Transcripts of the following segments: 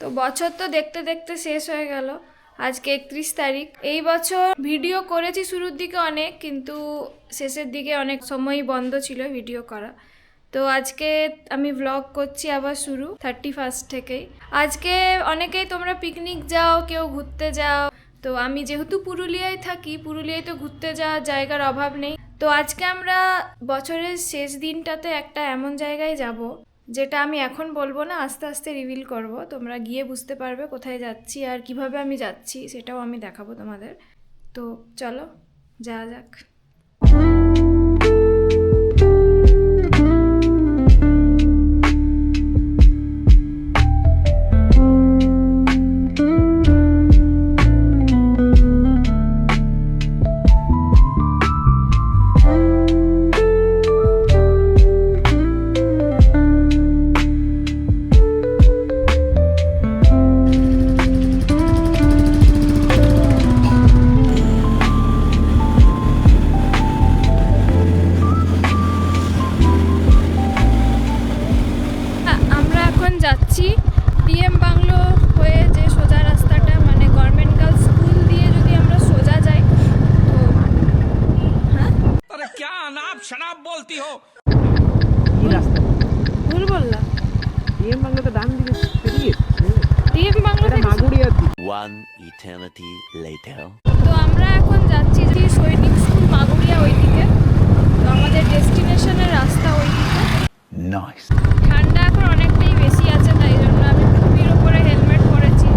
তো বছর তো দেখতে দেখতে শেষ হয়ে গেল। আজকে 31 তারিখ। এই বছর ভিডিও করেছি শুরুর দিকে অনেক, কিন্তু শেষের দিকে অনেক সময়ই বন্ধ ছিল ভিডিও করা। তো আজকে আমি ব্লগ করছি আবার শুরু 31 থেকেই। আজকে অনেকেই তোমরা পিকনিক যাও, কেউ ঘুরতে যাও। তো আমি যেহেতু পুরুলিয়ায় থাকি, পুরুলিয়ায় তো ঘুরতে যাওয়ার জায়গার অভাব নেই। তো আজকে আমরা বছরের শেষ দিনটাতে একটা এমন জায়গায় যাব যেটা আমি এখন বলবো না, আস্তে আস্তে রিভিল করব। তোমরা গিয়ে বুঝতে পারবে কোথায় যাচ্ছি আর কিভাবে আমি যাচ্ছি, সেটাও আমি দেখাবো তোমাদের। তো চলো যাওয়া যাক। আমরা এখন যাচ্ছি ডিএম বাংলো হয়ে, যে সোজা রাস্তাটা, মানে গভর্নমেন্ট গার্লস স্কুল দিয়ে যদি আমরা সোজা যাই তো হ্যাঁ। अरे क्या अनाप शनाप बोलती हो? কি রাস্তা? ভুল বললাম। ডিএম বাংলা তো ডান দিকে পেরিয়ে ডিএম বাংলো এটা থেকে মাগুরিয়ার দিকে। One eternity later. তো আমরা এখন যাচ্ছি যে সৈনিক স্কুল মাগুরিয়া ওইদিকে। তো আমাদের ডেস্টিনেশনের রাস্তা ওইদিকে। Nice. ঠান্ডা এখন অনেকটাই বেশি আছে, তাই জন্য আমি টুপির উপরে হেলমেট পরেছি।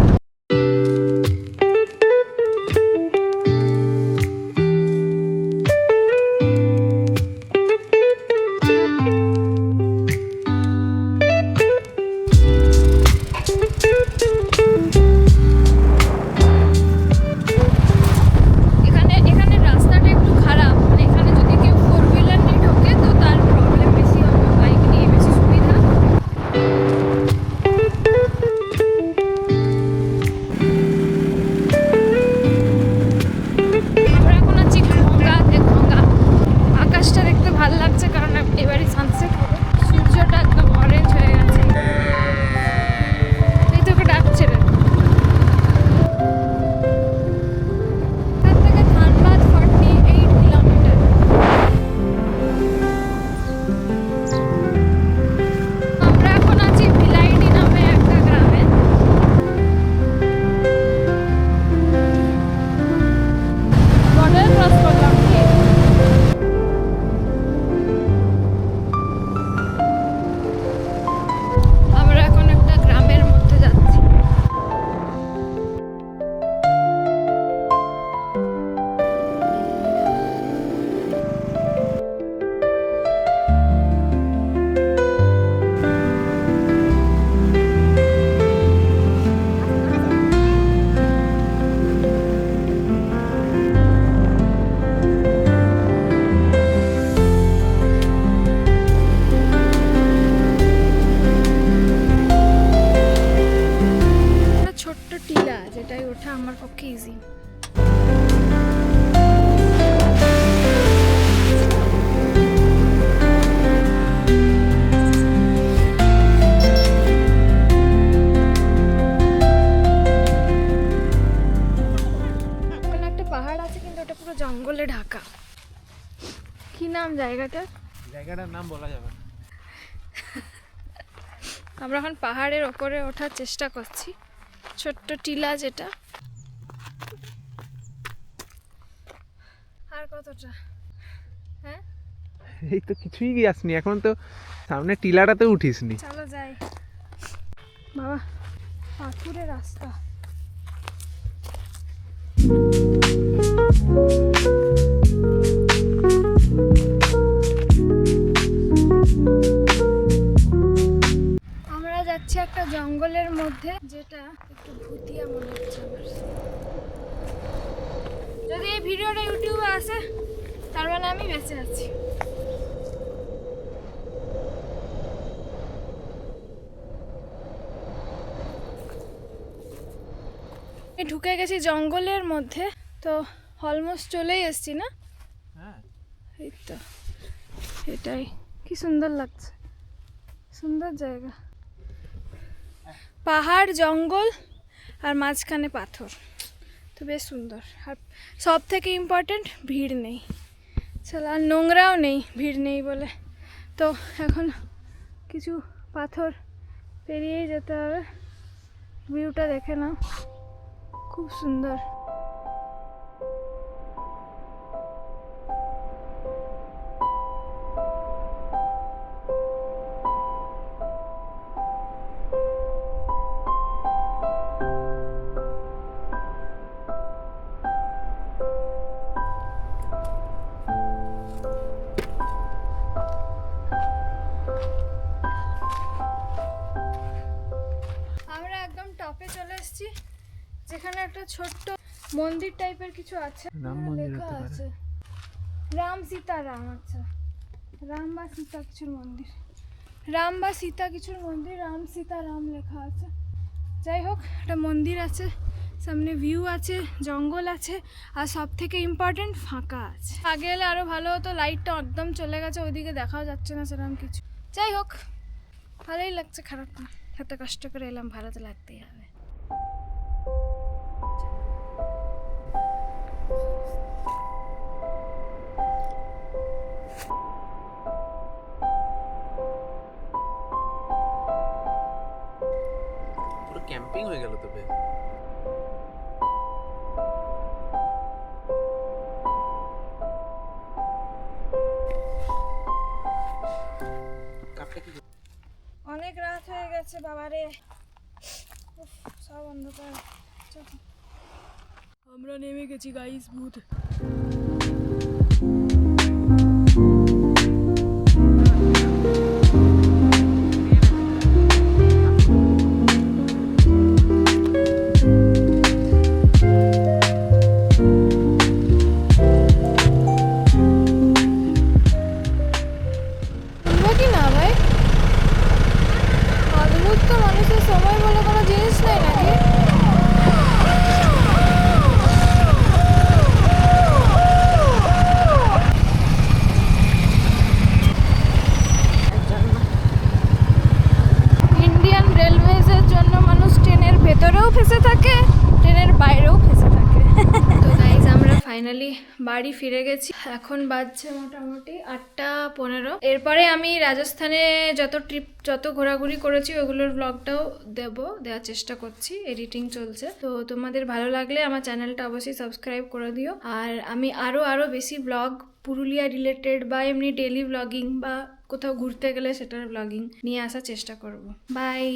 এখানে রাস্তাটা একটু খারাপ, মানে এখানে যদি কেউ 4 হুইলার নিয়ে ঢোকে তো তার প্রবলেম বেশি হবে, বাইক নিয়ে বেশি সুবিধা। আমরা এখন আছি ঘঙ্গাতে। ঘঙ্গা আকাশটা দেখতে ভালো লাগছে, কারণ এবারে সানসেট হবে। সূর্যটা একদম অরেঞ্জ হয়ে গেছে। এই তো ওকে ডাকছে রে। এখান থেকে ধানবাদ 48 কিলোমিটার। আমরা এখন আছি ভিলাইডি নামে একটা গ্রামে। বর্ডার ক্রস করলাম কি? আমরা এখন একটা গ্রামের মধ্যে যাচ্ছি। একটা ছোট্ট টিলা, যেটাই ওঠা আমার পক্ষে ইজি। ওখানে একটা পাহাড় আছে, কিন্তু ওটা পুরো জঙ্গলে ঢাকা। কি নাম জায়গাটার? জায়গাটার নাম বলা যাবে না। আমরা এখন পাহাড়ের ওপরে ওঠার চেষ্টা করছি। ছোট্ট টিলা যেটা। আর কতটা? হ্যাঁ, এই তো কিছুই আসনি, এখন তো সামনে টিলাটাতে উঠিসনি। চলো যাই। বাবা, পাথুরে রাস্তা। আমরা যাচ্ছি একটা জঙ্গলের মধ্যে, যেটা একটু ভূতিয়া মনে হচ্ছে আমার। যদি এই ভিডিওটা ইউটিউবে আসে তার মানে আমি বেঁচে আছি। ঢুকে গেছি জঙ্গলের মধ্যে। তো অলমোস্ট চলেই এসছি না? হ্যাঁ, এই তো, এটাই। কি সুন্দর লাগছে, সুন্দর জায়গা। পাহাড় জঙ্গল আর মাঝখানে পাথর, তো বেশ সুন্দর। আর সব থেকে ইম্পর্ট্যান্ট ভিড় নেই, চল আর নোংরাও নেই ভিড় নেই বলে। তো এখন কিছু পাথর পেরিয়েই যেতে হবে। ভিউটা দেখে নাও, খুব সুন্দর। আমরা একদম টপে চলে এসেছি, যেখানে একটা ছোট্ট মন্দির টাইপের কিছু আছে, রাম মন্দির লেখা হতে পারে। আছে রাম সীতা রাম। আচ্ছা, রাম বা সীতা কিছুর মন্দির, রাম বা সীতা কিছুর মন্দির, রাম সীতা রাম লেখা আছে। যাই হোক, একটা মন্দির আছে, সামনে ভিউ আছে, জঙ্গল আছে, আর সব থেকে ইম্পর্টেন্ট ফাঁকা আছে। আগে এলে আরও ভালো হতো, লাইটটা একদম চলে গেছে, ওইদিকে দেখাও যাচ্ছে না সেরকম কিছু। যাই হোক, ভালোই লাগছে, খারাপ না। এত কষ্ট করে এলাম, ভালো তো লাগতেই হবে। পুরো ক্যাম্পিং হয়ে গেল তবে। অনেক রাত হয়ে গেছে বাবারে, উফ, সব অন্ধকার। চল। আমরা নেমে গেছি গাইস, ভূত। কি না ভাই, অদ্ভুত তো, মানুষের সময় বলে কোনো জিনিস নেই নাকি? ইন্ডিয়ান রেলওয়েজের জন্য মানুষ ট্রেনের ভেতরেও ফেসে থাকে, ট্রেনের বাইরেও ফেসে থাকে। তো গাইজ, আমরা ফাইনালি বাড়ি ফিরে গেছি। এখন বাজছে মোটামুটি 8:15। এরপরে আমি রাজস্থানে যত ঘোরাঘুরি করেছি ওগুলোর ব্লগটাও দেওয়ার চেষ্টা করছি, এডিটিং চলছে। তো তোমাদের ভালো লাগলে আমার চ্যানেলটা অবশ্যই সাবস্ক্রাইব করে দিও। আর আমি আরও বেশি ব্লগ পুরুলিয়া রিলেটেড বা এমনি ডেলি ব্লগিং বা কোথাও ঘুরতে গেলে সেটার ব্লগিং নিয়ে আসার চেষ্টা করব। বাই।